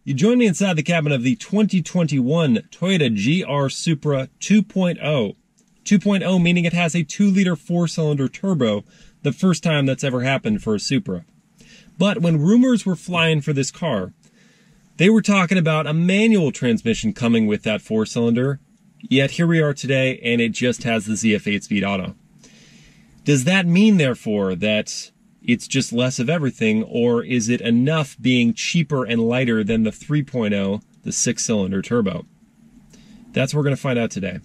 You join me inside the cabin of the 2021 Toyota GR Supra 2.0. 2.0 meaning it has a 2-liter 4-cylinder turbo, the first time that's ever happened for a Supra. But when rumors were flying for this car, they were talking about a manual transmission coming with that 4-cylinder, yet here we are today and it just has the ZF 8-speed auto. Does that mean, therefore, that it's just less of everything, or is it enough being cheaper and lighter than the 3.0, the 6-cylinder turbo? That's what we're going to find out today.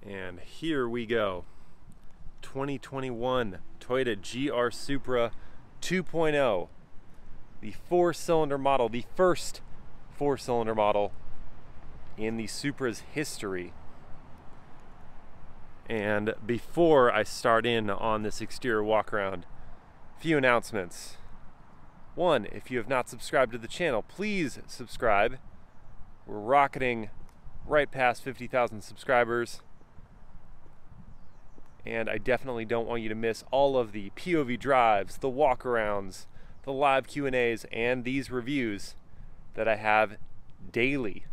And here we go. 2021 Toyota GR Supra 2.0. The 4-cylinder model, the first 4-cylinder model in the Supra's history. And before I start in on this exterior walk around, a few announcements. One, if you have not subscribed to the channel, please subscribe. We're rocketing right past 50,000 subscribers. And I definitely don't want you to miss all of the POV drives, the walk-arounds, the live Q&As, and these reviews that I have daily.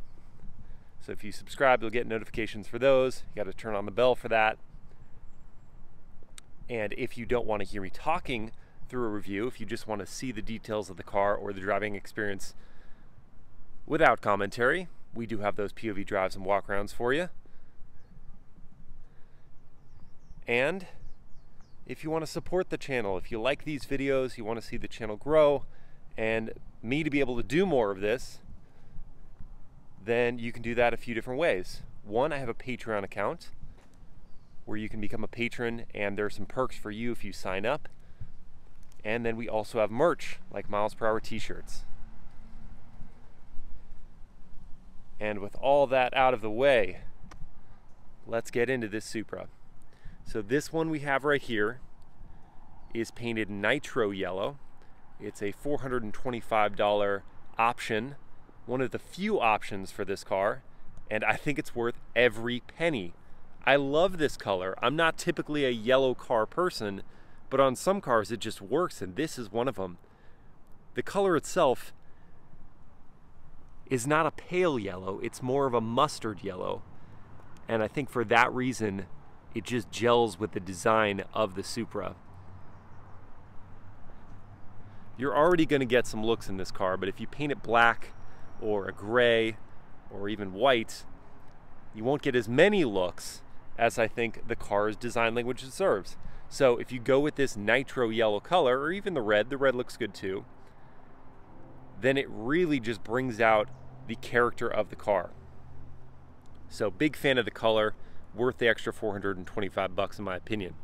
So if you subscribe, you'll get notifications for those. You got to turn on the bell for that. And if you don't want to hear me talking through a review, if you just want to see the details of the car or the driving experience without commentary, we do have those POV drives and walkarounds for you. And if you want to support the channel, if you like these videos, you want to see the channel grow, and me to be able to do more of this, then you can do that a few different ways. One, I have a Patreon account where you can become a patron, and there are some perks for you if you sign up. And then we also have merch, like MilesPerHr t-shirts. And with all that out of the way, let's get into this Supra. So this one we have right here is painted Nitro Yellow. It's a $425 option, one of the few options for this car, and I think it's worth every penny. I love this color. I'm not typically a yellow car person, but on some cars it just works, and this is one of them. The color itself is not a pale yellow, it's more of a mustard yellow, and I think for that reason it just gels with the design of the Supra. You're already going to get some looks in this car, but if you paint it black or a gray or even white, you won't get as many looks as I think the car's design language deserves. So if you go with this Nitro Yellow color, or even the red looks good too, then it really just brings out the character of the car. So big fan of the color, worth the extra $425 in my opinion.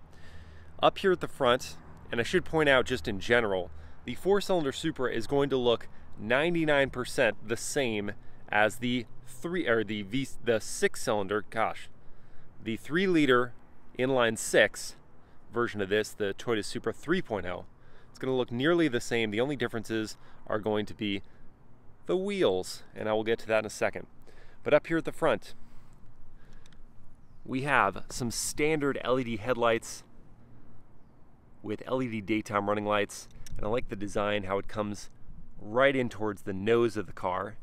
Up here at the front, and I should point out just in general, the 4-cylinder Supra is going to look 99% the same as the 6-cylinder, the 3-liter inline 6 version of this, the Toyota Supra 3.0. It's going to look nearly the same. The only differences are going to be the wheels, and I will get to that in a second. But up here at the front, we have some standard LED headlights with LED daytime running lights, and I like the design, how it comes right in towards the nose of the car.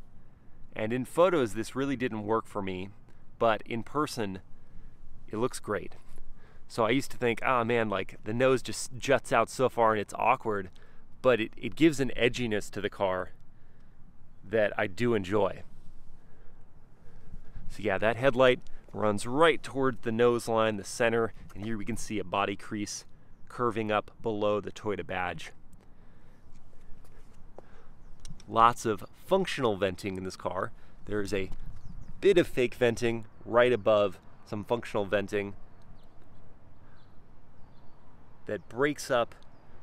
And in photos this really didn't work for me, but in person it looks great. So I used to think, oh man, like the nose just juts out so far and it's awkward, but it gives an edginess to the car that I do enjoy. So yeah, that headlight runs right toward the nose line, the center, and here we can see a body crease curving up below the Toyota badge. Lots of functional venting in this car. There's a bit of fake venting right above some functional venting that breaks up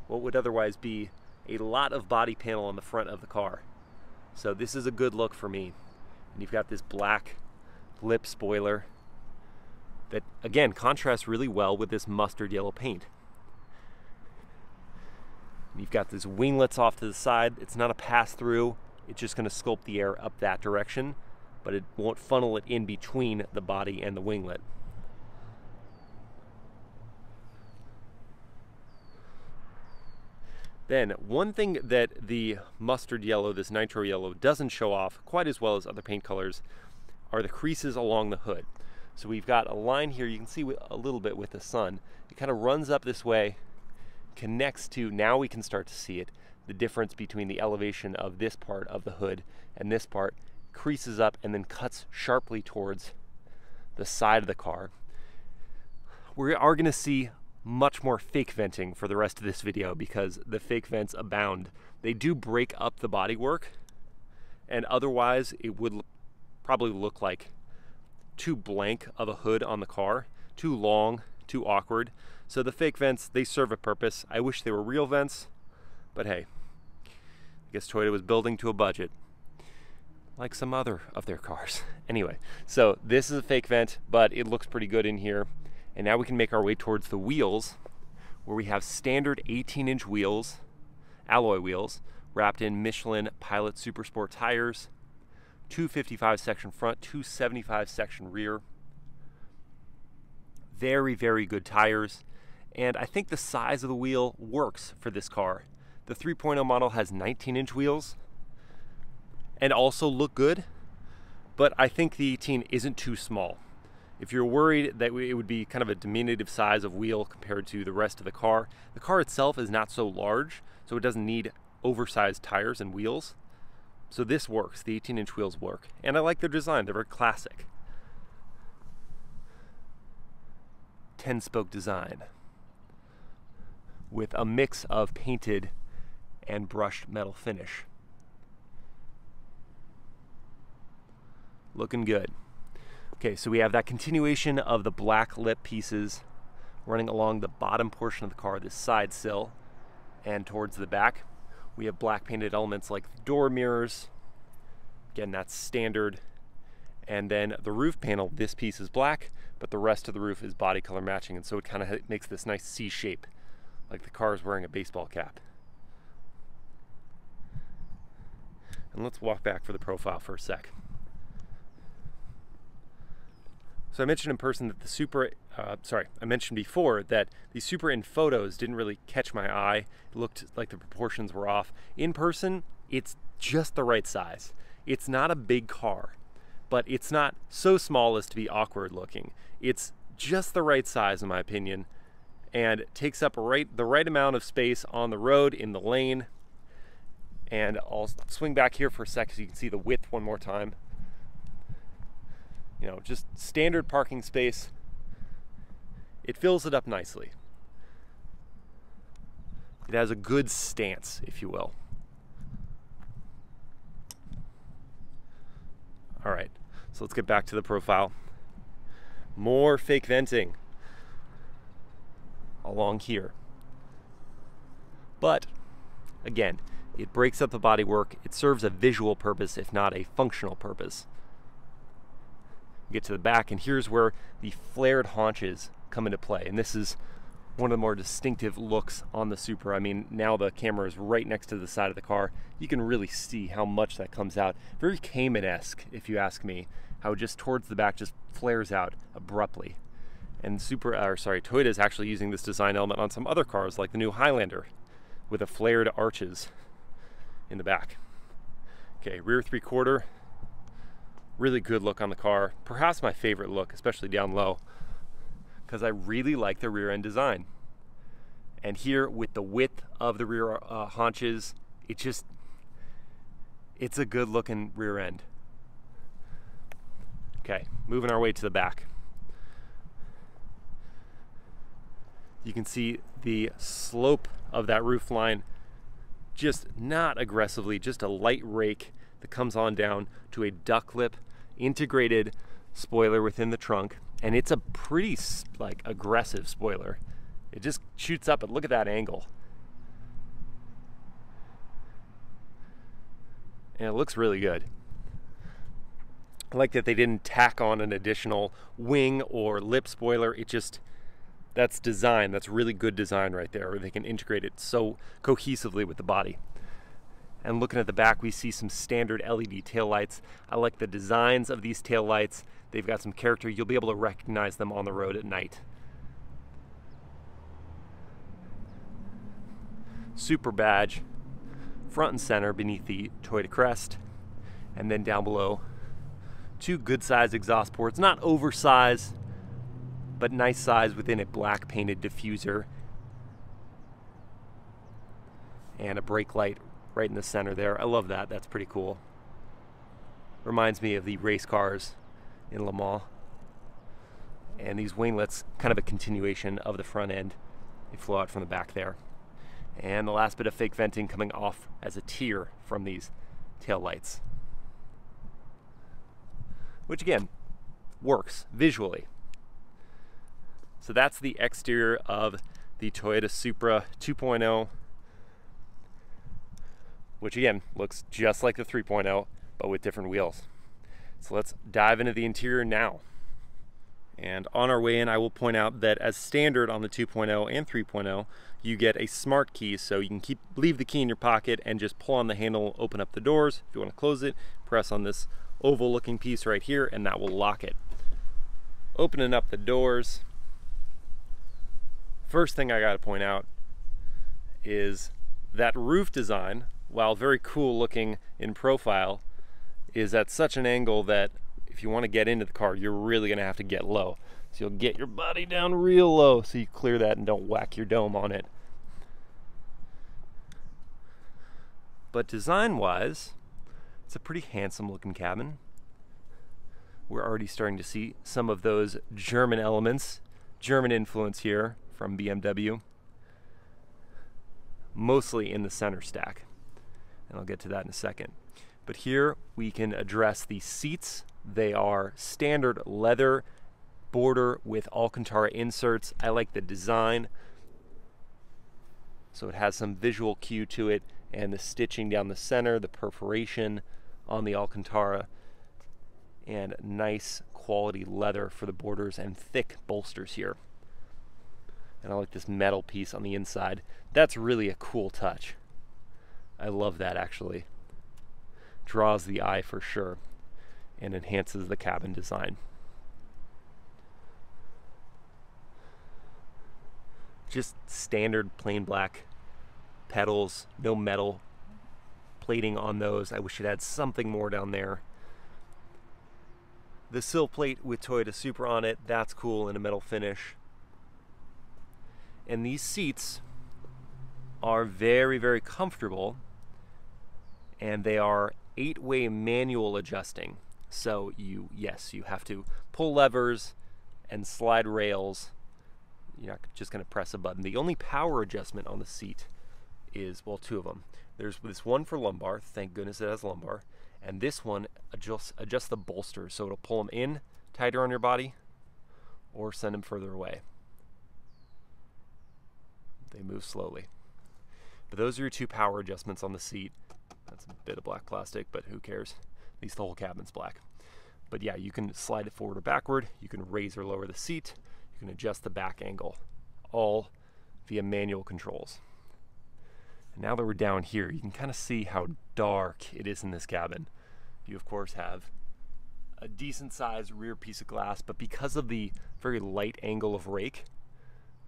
what would otherwise be a lot of body panel on the front of the car. So this is a good look for me. And you've got this black lip spoiler that, again, contrasts really well with this mustard yellow paint. You've got these winglets off to the side. It's not a pass-through. It's just going to sculpt the air up that direction, but it won't funnel it in between the body and the winglet. Then, one thing that the mustard yellow, this nitro yellow, doesn't show off quite as well as other paint colors are the creases along the hood. So we've got a line here, you can see a little bit with the sun. It kind of runs up this way, connects to, now we can start to see it, the difference between the elevation of this part of the hood and this part, creases up and then cuts sharply towards the side of the car. We are going to see much more fake venting for the rest of this video because the fake vents abound. They do break up the bodywork, and otherwise it would probably look like too blank of a hood on the car, too long, too awkward. So the fake vents, they serve a purpose. I wish they were real vents, but hey, I guess Toyota was building to a budget, like some other of their cars. Anyway, so this is a fake vent, but it looks pretty good in here. And now we can make our way towards the wheels, where we have standard 18-inch wheels, alloy wheels, wrapped in Michelin Pilot Super Sport tires, 255 section front, 275 section rear. Very, very good tires. And I think the size of the wheel works for this car. The 3.0 model has 19-inch wheels and also look good, but I think the 18 isn't too small. If you're worried that it would be kind of a diminutive size of wheel compared to the rest of the car itself is not so large, so it doesn't need oversized tires and wheels. So this works, the 18-inch wheels work. And I like their design, they're very classic. 10-spoke design with a mix of painted and brushed metal finish. Looking good. Okay, so we have that continuation of the black lip pieces running along the bottom portion of the car, this side sill, and towards the back. We have black painted elements like the door mirrors. Again, that's standard. And then the roof panel, this piece is black, but the rest of the roof is body color matching, and so it kind of makes this nice C shape, like the car is wearing a baseball cap. And let's walk back for the profile for a sec. So I mentioned in person that the Supra, I mentioned before that the Supra in photos didn't really catch my eye. It looked like the proportions were off. In person, it's just the right size. It's not a big car, but it's not so small as to be awkward looking. It's just the right size in my opinion, and takes up the right amount of space on the road, in the lane. And I'll swing back here for a sec so you can see the width one more time. You know, just standard parking space. It fills it up nicely. It has a good stance, if you will. All right, so let's get back to the profile. More fake venting along here. But again, it breaks up the bodywork. It serves a visual purpose, if not a functional purpose. Get to the back, and here's where the flared haunches come into play, and this is one of the more distinctive looks on the Supra. I mean, now the camera is right next to the side of the car. You can really see how much that comes out. Very Cayman-esque, if you ask me, how just towards the back just flares out abruptly. And Toyota is actually using this design element on some other cars, like the new Highlander, with the flared arches in the back. Okay, rear 3/4. Really good look on the car. Perhaps my favorite look, especially down low, because I really like the rear end design. And here with the width of the rear haunches, it's a good looking rear end. Okay, moving our way to the back. You can see the slope of that roof line, just not aggressively, just a light rake that comes on down to a duck lip integrated spoiler within the trunk, and it's a pretty aggressive spoiler. It just shoots up, and look at that angle. And it looks really good. I like that they didn't tack on an additional wing or lip spoiler. That's design. That's really good design right there, where they can integrate it so cohesively with the body. And looking at the back, we see some standard LED taillights. I like the designs of these taillights. They've got some character. You'll be able to recognize them on the road at night. Supra badge front and center beneath the Toyota crest. And then down below, 2 good size exhaust ports, not oversized, but nice size within a black painted diffuser. And a brake light right in the center there. I love that, that's pretty cool. Reminds me of the race cars in Le Mans. And these winglets, kind of a continuation of the front end. They flow out from the back there. And the last bit of fake venting coming off as a tier from these tail lights. Which again, works visually. So that's the exterior of the Toyota Supra 2.0, which again, looks just like the 3.0, but with different wheels. So let's dive into the interior now. And on our way in, I will point out that as standard on the 2.0 and 3.0, you get a smart key, so you can leave the key in your pocket and just pull on the handle, open up the doors. If you want to close it, press on this oval looking piece right here, and that will lock it. Opening up the doors, first thing I gotta point out is that roof design, while very cool looking in profile, is at such an angle that if you want to get into the car, you're really going to have to get low. So you'll get your body down real low so you clear that and don't whack your dome on it. But design-wise, it's a pretty handsome looking cabin. We're already starting to see some of those German elements, German influence here from BMW, mostly in the center stack. And I'll get to that in a second. But here we can address the seats. They are standard leather border with Alcantara inserts. I like the design. So it has some visual cue to it, and the stitching down the center, the perforation on the Alcantara, and nice quality leather for the borders and thick bolsters here. And I like this metal piece on the inside. That's really a cool touch. I love that actually. Draws the eye for sure and enhances the cabin design. Just standard plain black pedals, no metal plating on those. I wish it had something more down there. The sill plate with Toyota Supra on it, that's cool in a metal finish. And these seats are very, very comfortable, and they are 8-way manual adjusting. So you have to pull levers and slide rails. You're not just going to press a button. The only power adjustment on the seat is, well, 2 of them. There's this one for lumbar, thank goodness it has lumbar, and this one adjusts the bolsters, so it'll pull them in tighter on your body or send them further away. They move slowly. But those are your 2 power adjustments on the seat. That's a bit of black plastic, but who cares? At least the whole cabin's black. But yeah, you can slide it forward or backward. You can raise or lower the seat. You can adjust the back angle, all via manual controls. And now that we're down here, you can kind of see how dark it is in this cabin. You of course have a decent sized rear piece of glass, but because of the very light angle of rake,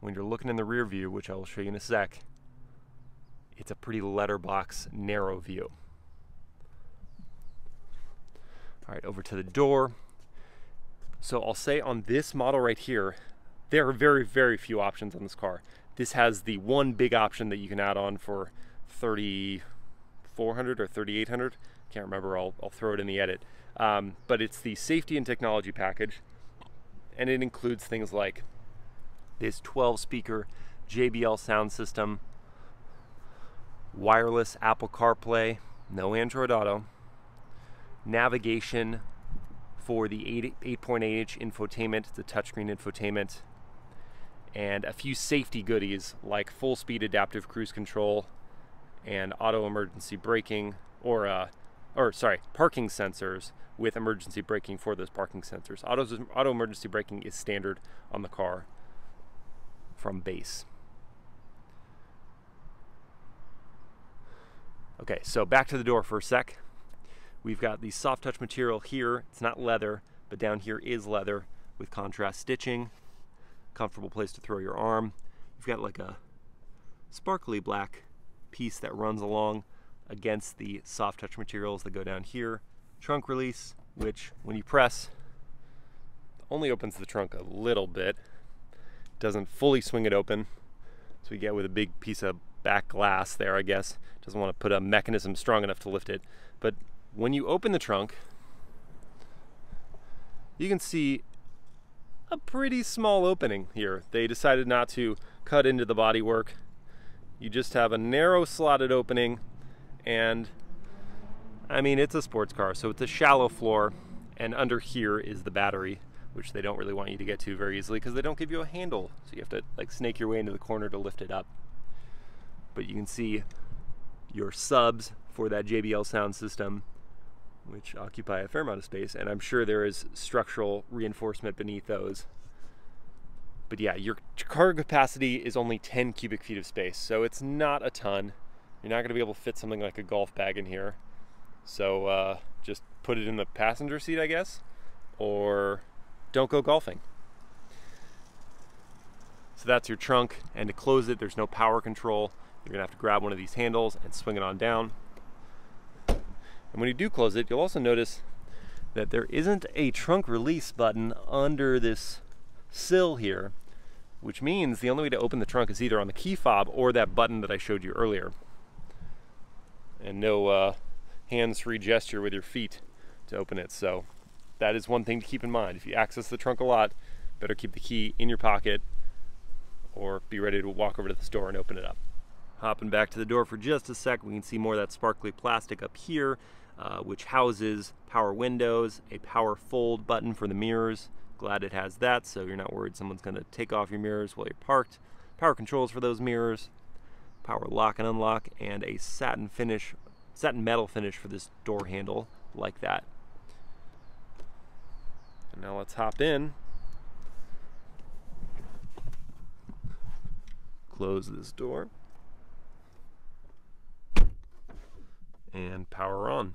when you're looking in the rear view, which I will show you in a sec, it's a pretty letterbox narrow view. All right, over to the door. So I'll say on this model right here, there are very, very few options on this car. This has the one big option that you can add on for $3,400 or $3,800. Can't remember, I'll throw it in the edit. But it's the safety and technology package, and it includes things like this 12-speaker JBL sound system, wireless Apple CarPlay, no Android Auto, navigation for the 8.8-inch infotainment, it's a touchscreen infotainment, and a few safety goodies like full speed adaptive cruise control and auto emergency braking, parking sensors with emergency braking for those parking sensors. Auto emergency braking is standard on the car from base. Okay, so back to the door for a sec. We've got the soft touch material here. It's not leather, but down here is leather with contrast stitching. Comfortable place to throw your arm. You've got like a sparkly black piece that runs along against the soft touch materials that go down here. Trunk release, which when you press, only opens the trunk a little bit. Doesn't fully swing it open. So you get with a big piece of back glass there, I guess. Doesn't want to put a mechanism strong enough to lift it. But when you open the trunk, you can see a pretty small opening here. They decided not to cut into the bodywork. You just have a narrow slotted opening, and I mean, it's a sports car, so it's a shallow floor, and under here is the battery, which they don't really want you to get to very easily because they don't give you a handle. So you have to like snake your way into the corner to lift it up. But you can see your subs for that JBL sound system, which occupy a fair amount of space, and I'm sure there is structural reinforcement beneath those. But yeah, your cargo capacity is only 10 cubic feet of space, so it's not a ton. You're not gonna be able to fit something like a golf bag in here. So just put it in the passenger seat, I guess, or don't go golfing. So that's your trunk, and to close it, there's no power control. You're gonna have to grab one of these handles and swing it on down. And when you do close it, you'll also notice that there isn't a trunk release button under this sill here, which means the only way to open the trunk is either on the key fob or that button that I showed you earlier. And no hands-free gesture with your feet to open it. So that is one thing to keep in mind. If you access the trunk a lot, better keep the key in your pocket or be ready to walk over to the store and open it up. Hopping back to the door for just a sec, we can see more of that sparkly plastic up here, which houses power windows, a power fold button for the mirrors. Glad it has that, so you're not worried someone's gonna take off your mirrors while you're parked. Power controls for those mirrors, power lock and unlock, and a satin metal finish for this door handle, like that. And now let's hop in. Close this door. And power on.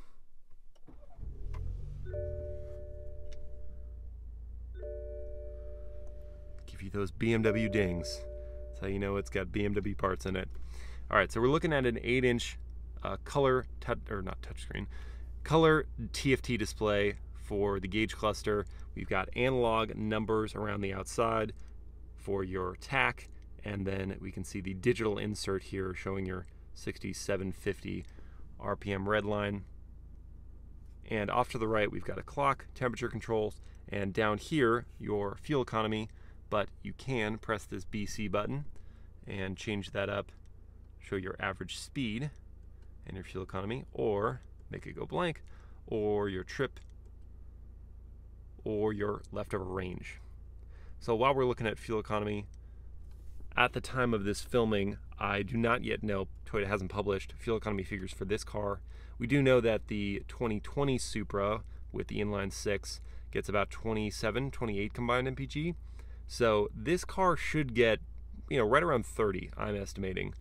Give you those BMW dings. That's how you know it's got BMW parts in it. All right, so we're looking at an 8-inch color TFT display for the gauge cluster. We've got analog numbers around the outside for your tach, and then we can see the digital insert here showing your 6750 RPM red line. And off to the right, we've got a clock, temperature controls, and down here, your fuel economy. But you can press this BC button and change that up, show your average speed and your fuel economy, or make it go blank, or your trip, or your leftover range. So while we're looking at fuel economy, at the time of this filming, I do not yet know, Toyota hasn't published fuel economy figures for this car. We do know that the 2020 Supra with the inline 6 gets about 27, 28 combined MPG. So this car should get, right around 30, I'm estimating.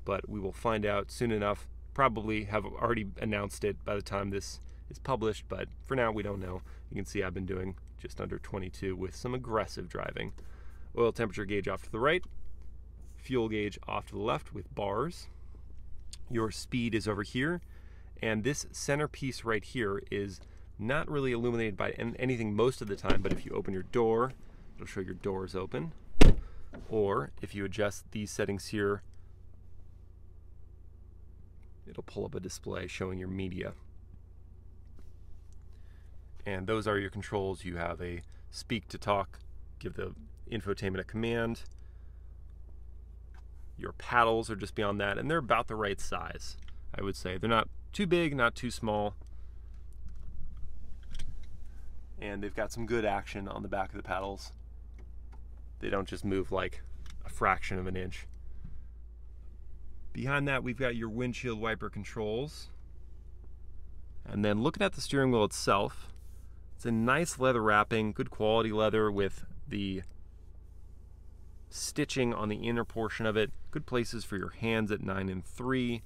But we will find out soon enough. Probably have already announced it by the time this is published, but for now we don't know. You can see I've been doing just under 22 with some aggressive driving. Oil temperature gauge off to the right, fuel gauge off to the left with bars. Your speed is over here, and this centerpiece right here is not really illuminated by anything most of the time, but if you open your door, it'll show your doors open. Or if you adjust these settings here, it'll pull up a display showing your media. And those are your controls. You have a speak to talk, give the infotainment a command. Your paddles are just beyond that, and they're about the right size, I would say. They're not too big, not too small. And they've got some good action on the back of the paddles. They don't just move like a fraction of an inch. Behind that, we've got your windshield wiper controls. And then looking at the steering wheel itself, it's a nice leather wrapping, good quality leather with the stitching on the inner portion of it. Good places for your hands at 9 and 3.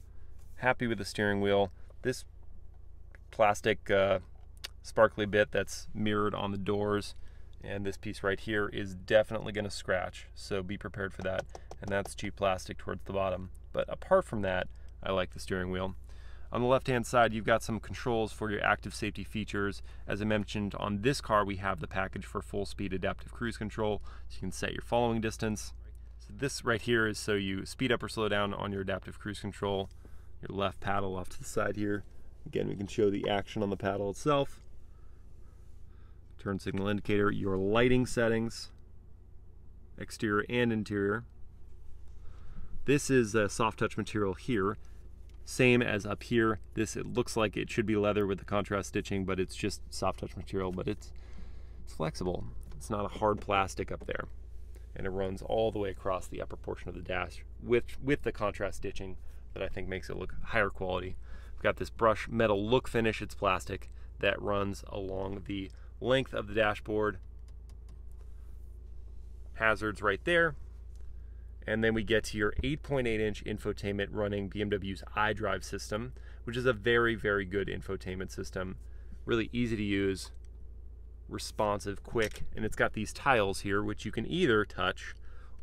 Happy with the steering wheel. This plastic sparkly bit that's mirrored on the doors, and this piece right here is definitely going to scratch, so be prepared for that. And that's cheap plastic towards the bottom. But apart from that, I like the steering wheel. On the left-hand side, you've got some controls for your active safety features. As I mentioned, on this car, we have the package for full-speed adaptive cruise control, so you can set your following distance. So this right here is so you speed up or slow down on your adaptive cruise control. Your left paddle off to the side here. Again, we can show the action on the paddle itself. Turn signal indicator, your lighting settings, exterior and interior. This is a soft touch material here. Same as up here. This, it looks like it should be leather with the contrast stitching, but it's just soft touch material, but it's flexible. It's not a hard plastic up there. And it runs all the way across the upper portion of the dash with the contrast stitching that I think makes it look higher quality. We've got this brush metal look finish, it's plastic, that runs along the length of the dashboard. Hazards right there. And then we get to your 8.8-inch infotainment running BMW's iDrive system, which is a very, very good infotainment system. Really easy to use, responsive, quick, and it's got these tiles here, which you can either touch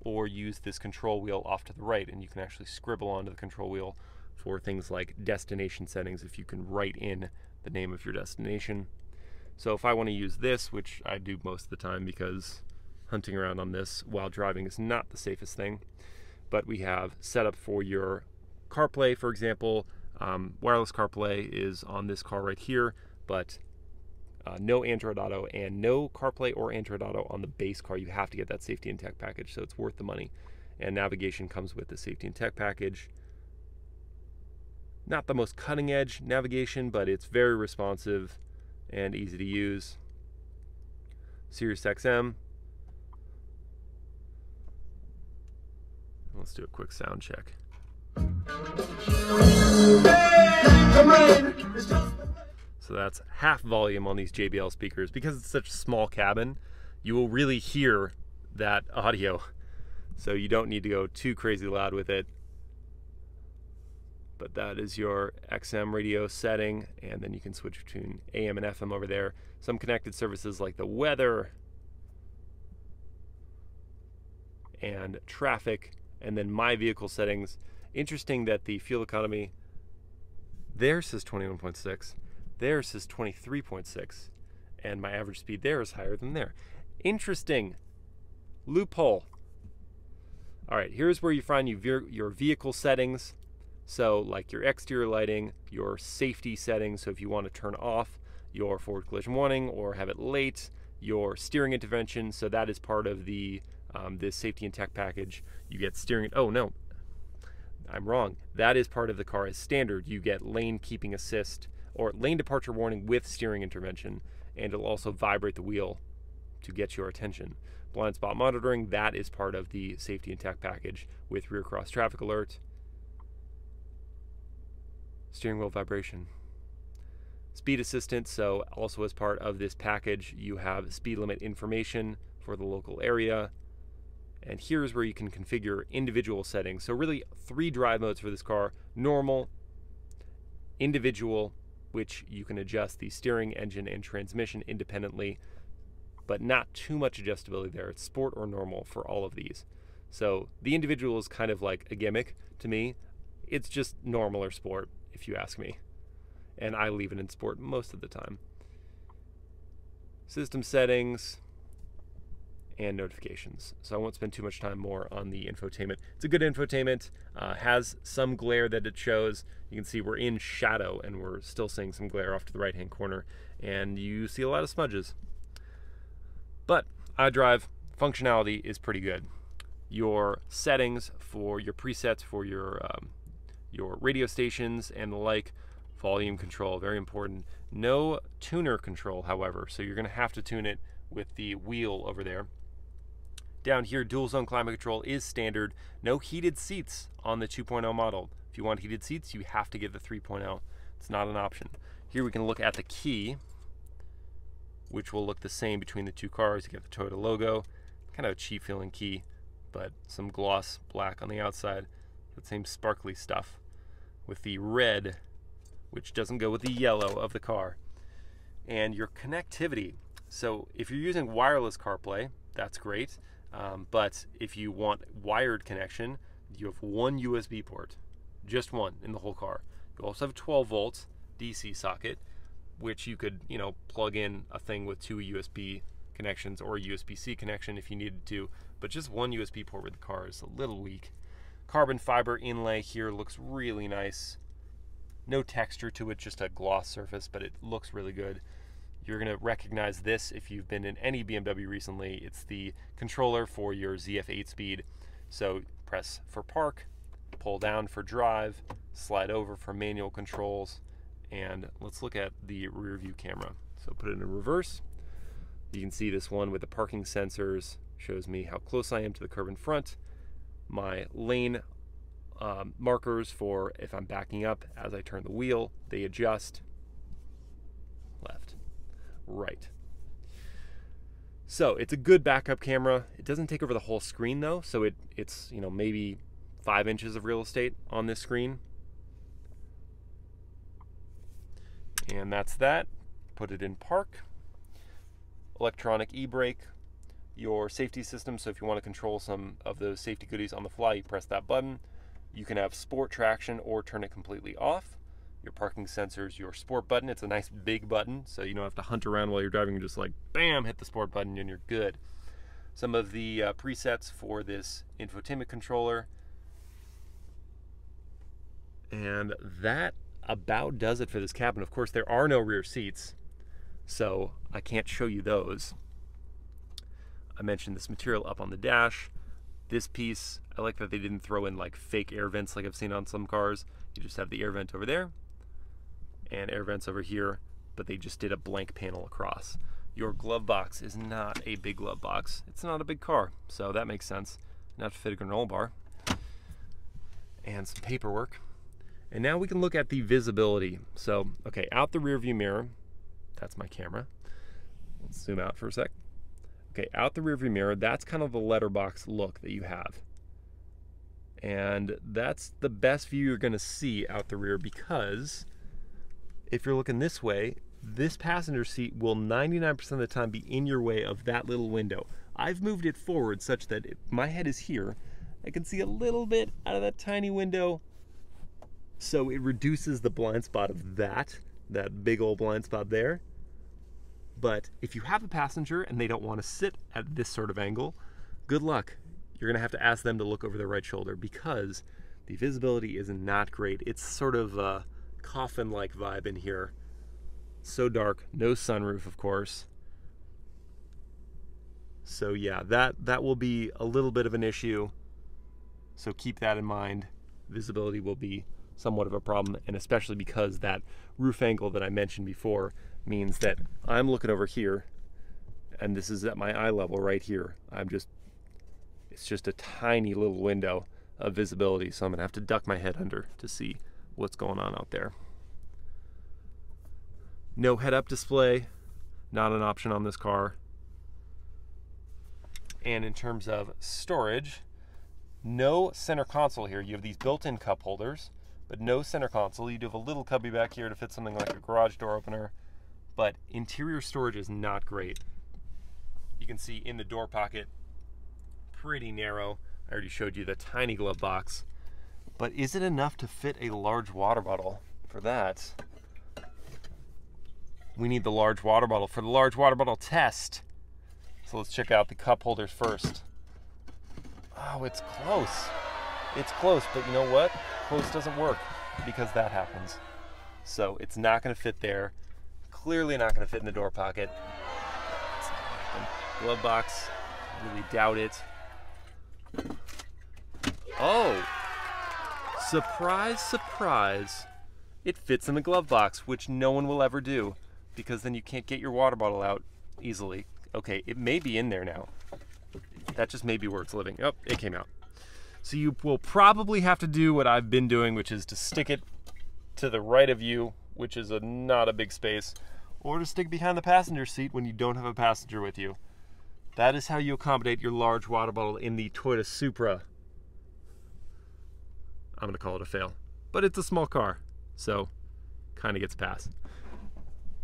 or use this control wheel off to the right, and you can actually scribble onto the control wheel for things like destination settings if you can write in the name of your destination. So if I want to use this, which I do most of the time because hunting around on this while driving is not the safest thing, but we have set up for your CarPlay, for example. Wireless CarPlay is on this car right here, but no Android Auto and no CarPlay or Android Auto on the base car. You have to get that safety and tech package, so it's worth the money. And navigation comes with the safety and tech package. Not the most cutting edge navigation, but it's very responsive and easy to use. Sirius XM. Let's do a quick sound check. So that's half volume on these JBL speakers. Because it's such a small cabin, you will really hear that audio. So you don't need to go too crazy loud with it. But that is your XM radio setting, and then you can switch between AM and FM over there. Some connected services like the weather and traffic, and then my vehicle settings. Interesting that the fuel economy there says 21.6, there says 23.6, and my average speed there is higher than there. Interesting loophole. All right, here's where you find your vehicle settings. So like your exterior lighting, your safety settings, so if you want to turn off your forward collision warning or have it late, your steering intervention, so that is part of the this safety and tech package. You get steering, oh no, I'm wrong. That is part of the car as standard. You get lane keeping assist or lane departure warning with steering intervention, and it'll also vibrate the wheel to get your attention. Blind spot monitoring, that is part of the safety and tech package with rear cross traffic alert. Steering wheel vibration. Speed assistance, so also as part of this package, you have speed limit information for the local area. And here's where you can configure individual settings. So really 3 drive modes for this car: normal, individual, which you can adjust the steering, engine, and transmission independently, but not too much adjustability there. It's sport or normal for all of these. So the individual is kind of like a gimmick to me. It's just normal or sport, if you ask me. And I leave it in sport most of the time. System settings and notifications. So I won't spend too much time more on the infotainment. It's a good infotainment, has some glare that it shows. You can see we're in shadow and we're still seeing some glare off to the right-hand corner, and you see a lot of smudges. But iDrive functionality is pretty good. Your settings for your presets for your radio stations and the like, volume control, very important. No tuner control, however, so you're gonna have to tune it with the wheel over there. Down here, dual zone climate control is standard. No heated seats on the 2.0 model. If you want heated seats, you have to get the 3.0. It's not an option. Here we can look at the key, which will look the same between the two cars. You get the Toyota logo, kind of a cheap feeling key, but some gloss black on the outside. That same sparkly stuff with the red, which doesn't go with the yellow of the car. And your connectivity. So if you're using wireless CarPlay, that's great. But if you want wired connection, you have one USB port, just one in the whole car. You also have a 12 volt DC socket, which you could, you know, plug in a thing with 2 USB connections or a USB-C connection if you needed to, but just one USB port with the car is a little weak. Carbon fiber inlay here looks really nice. No texture to it, just a gloss surface, but it looks really good. You're gonna recognize this if you've been in any BMW recently. It's the controller for your ZF 8-speed. So press for park, pull down for drive, slide over for manual controls, and let's look at the rear view camera. So put it in reverse. You can see this one with the parking sensors, shows me how close I am to the curb in front. My lane markers for if I'm backing up as I turn the wheel, they adjust. Left, right. So it's a good backup camera. It doesn't take over the whole screen though, so it's you know, maybe 5 inches of real estate on this screen. And that's that. Put it in park. Electronic e-brake, your safety system, so if you want to control some of those safety goodies on the fly, you press that button. You can have sport traction or turn it completely off. Your parking sensors, your sport button, it's a nice big button, so you don't have to hunt around while you're driving. You're just like, bam, hit the sport button and you're good. Some of the presets for this infotainment controller. And that about does it for this cabin. Of course, there are no rear seats, so I can't show you those. I mentioned this material up on the dash. This piece, I like that they didn't throw in like fake air vents like I've seen on some cars. You just have the air vent over there and air vents over here, but they just did a blank panel across. Your glove box is not a big glove box. It's not a big car, so that makes sense. Not to fit a granola bar. And some paperwork. And now we can look at the visibility. So, okay, out the rear view mirror, that's my camera. Let's zoom out for a sec. Okay, out the rear view mirror, that's kind of the letterbox look that you have. And that's the best view you're gonna see out the rear, because if you're looking this way, this passenger seat will 99% of the time be in your way of that little window. I've moved it forward such that if my head is here, I can see a little bit out of that tiny window. So it reduces the blind spot of that big old blind spot there. But if you have a passenger and they don't want to sit at this sort of angle, good luck. You're gonna have to ask them to look over their right shoulder, because the visibility is not great. It's sort of a coffin-like vibe in here. So dark, no sunroof, of course. So yeah, that will be a little bit of an issue. So keep that in mind. Visibility will be somewhat of a problem, and especially because that roof angle that I mentioned before means that I'm looking over here, and this is at my eye level right here. It's just a tiny little window of visibility, so I'm gonna have to duck my head under to see what's going on out there. No head-up display, not an option on this car. And in terms of storage, no center console here. You have these built-in cup holders, but no center console. You do have a little cubby back here to fit something like a garage door opener, but interior storage is not great. You can see in the door pocket, pretty narrow. I already showed you the tiny glove box, but is it enough to fit a large water bottle? For that, we need the large water bottle for the large water bottle test. So let's check out the cup holders first. Oh, it's close. It's close, but you know what? Close doesn't work, because that happens. So it's not gonna fit there. Clearly not gonna fit in the door pocket. It's not gonna happen. Glove box, really doubt it. Oh, surprise, surprise. It fits in the glove box, which no one will ever do, because then you can't get your water bottle out easily. Okay, it may be in there now. That just may be where it's living. Oh, it came out. So you will probably have to do what I've been doing, which is to stick it to the right of you, which is not a big space, or to stick behind the passenger seat when you don't have a passenger with you. That is how you accommodate your large water bottle in the Toyota Supra. I'm gonna call it a fail, but it's a small car, so kind of gets past.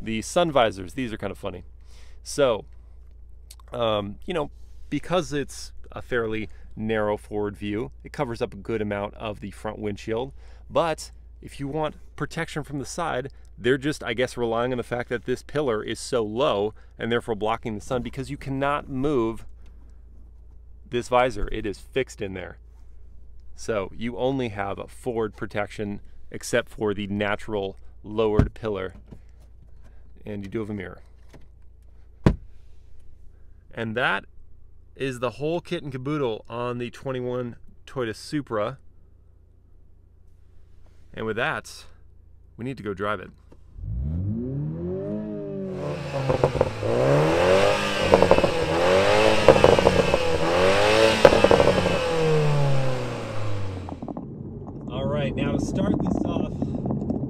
The sun visors, these are kind of funny. So, you know, because it's a fairly narrow forward view. It covers up a good amount of the front windshield, but if you want protection from the side, they're just, I guess, relying on the fact that this pillar is so low and therefore blocking the sun, because you cannot move this visor. It is fixed in there. So you only have a forward protection except for the natural lowered pillar, and you do have a mirror. And that is the whole kit and caboodle on the 21 Toyota Supra. And with that, we need to go drive it. All right, now to start this off,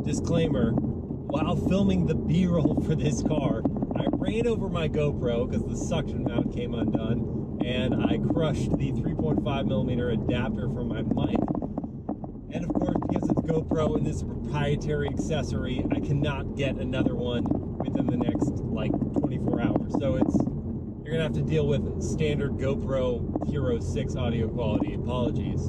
disclaimer, while filming the B-roll for this car, I ran over my GoPro because the suction mount came undone, and I crushed the 3.5mm adapter from my mic. And of course, because it's GoPro and this is a proprietary accessory, I cannot get another one within the next, like, 24 hours. So you're gonna have to deal with standard GoPro Hero 6 audio quality. Apologies.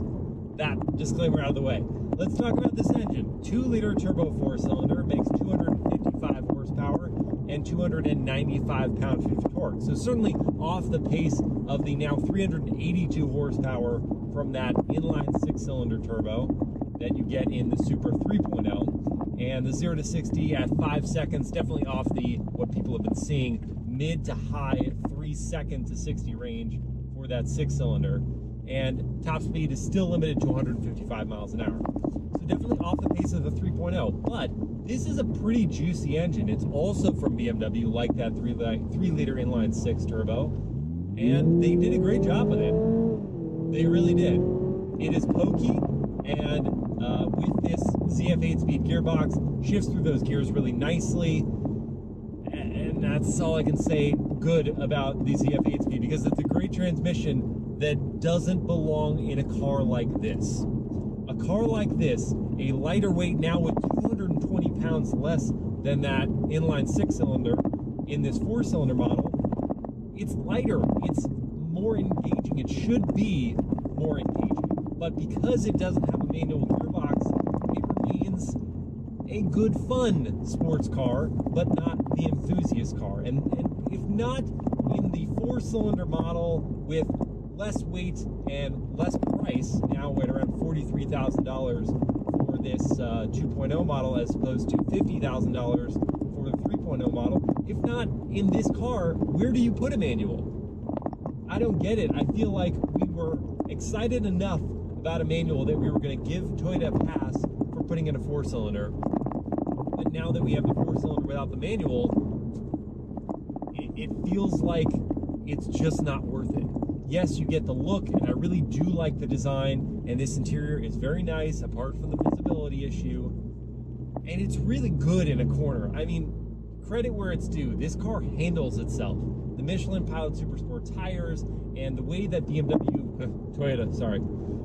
That disclaimer out of the way. Let's talk about this engine. 2-liter turbo 4-cylinder, makes 255 horsepower and 295 pound-feet of torque. So certainly off the pace of the now 382 horsepower from that inline 6-cylinder turbo that you get in the Supra 3.0. And the 0 to 60 at 5 seconds, definitely off the, what people have been seeing, mid to high 3 second to 60 range for that 6-cylinder. And top speed is still limited to 155 miles an hour. So definitely off the pace of the 3.0, but this is a pretty juicy engine. It's also from BMW, like that 3-liter inline 6 turbo, and they did a great job with it. They really did. It is pokey, and with this ZF 8-speed gearbox, shifts through those gears really nicely, and that's all I can say good about the ZF 8-speed, because it's a great transmission that doesn't belong in a car like this. A car like this, a lighter weight, now with 220 pounds less than that inline 6-cylinder in this 4-cylinder model, it's lighter, it's more engaging, it should be more engaging. But because it doesn't have a manual gearbox, it remains a good fun sports car, but not the enthusiast car. And if not in the 4-cylinder model with less weight and less price, now at around $43,000 for this 2.0 model as opposed to $50,000 for the 3.0 model. If not in this car, where do you put a manual? I don't get it. I feel like we were excited enough about a manual that we were going to give Toyota a pass for putting in a 4-cylinder. But now that we have the 4-cylinder without the manual, it feels like it's just not worth it. Yes, you get the look, and I really do like the design, and this interior is very nice, apart from the visibility issue, and it's really good in a corner. I mean, credit where it's due. This car handles itself. The Michelin Pilot Super Sport tires, and the way that Toyota,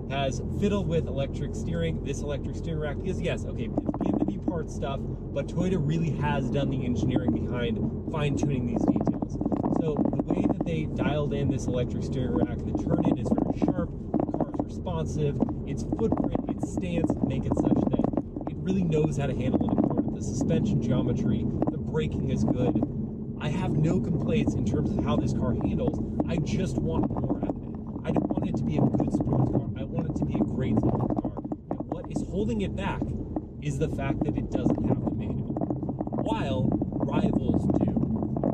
has fiddled with electric steering, this electric steering rack, because yes, okay, it's BMW part stuff, but Toyota really has done the engineering behind fine-tuning these details. So the way that they dialed in this electric steering rack, the turn-in is very sharp, the car is responsive, its footprint, its stance make it such that it really knows how to handle it in corner. The suspension geometry, the braking is good. I have no complaints in terms of how this car handles. I just want more out of it. I don't want it to be a good sports car. I want it to be a great sports car. And what is holding it back is the fact that it doesn't have the manual, while rivals do.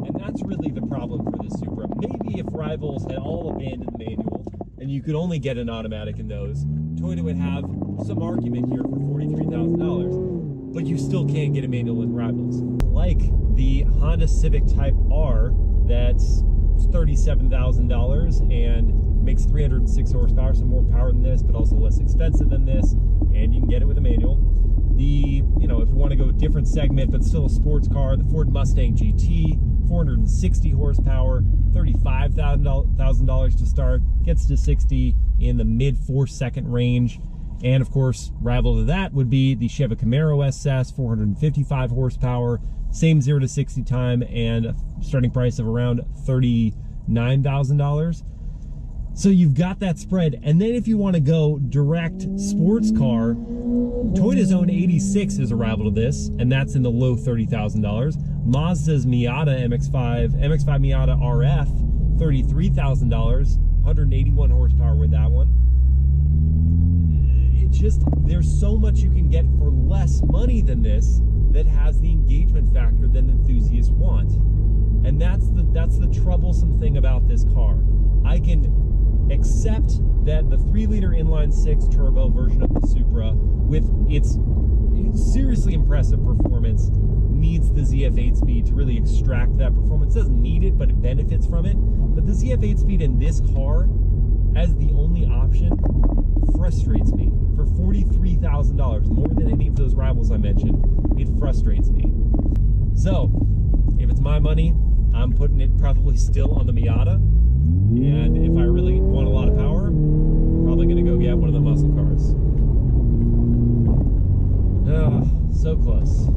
And that's really the problem for this Supra. Maybe if rivals had all abandoned the manual and you could only get an automatic in those, Toyota would have some argument here for $43,000, but you still can't get a manual in rivals. Like the Honda Civic Type R, that's $37,000 and makes 306 horsepower, so more power than this, but also less expensive than this, and you can get it with a manual. The, if you want to go a different segment, but still a sports car, the Ford Mustang GT, 460 horsepower, $35,000 to start, gets to 60 in the mid 4-second range. And of course, rival to that would be the Chevy Camaro SS, 455 horsepower, same 0 to 60 time, and a starting price of around $39,000. So you've got that spread, and then if you want to go direct sports car, Toyota's own 86 is a rival to this, and that's in the low $30,000. Mazda's Miata MX-5 Miata RF, $33,000, 181 horsepower with that one. It just, there's so much you can get for less money than this that has the engagement factor that enthusiasts want. And that's the troublesome thing about this car. I can accept that the 3-liter inline-6 turbo version of the Supra, with its seriously impressive performance, needs the ZF8 speed to really extract that performance. It doesn't need it, but it benefits from it. But the ZF8 speed in this car, as the only option, frustrates me. For $43,000, more than any of those rivals I mentioned, it frustrates me. So, if it's my money, I'm putting it probably still on the Miata. And if I really want a lot of power, probably going to go get one of the muscle cars. Oh, so close.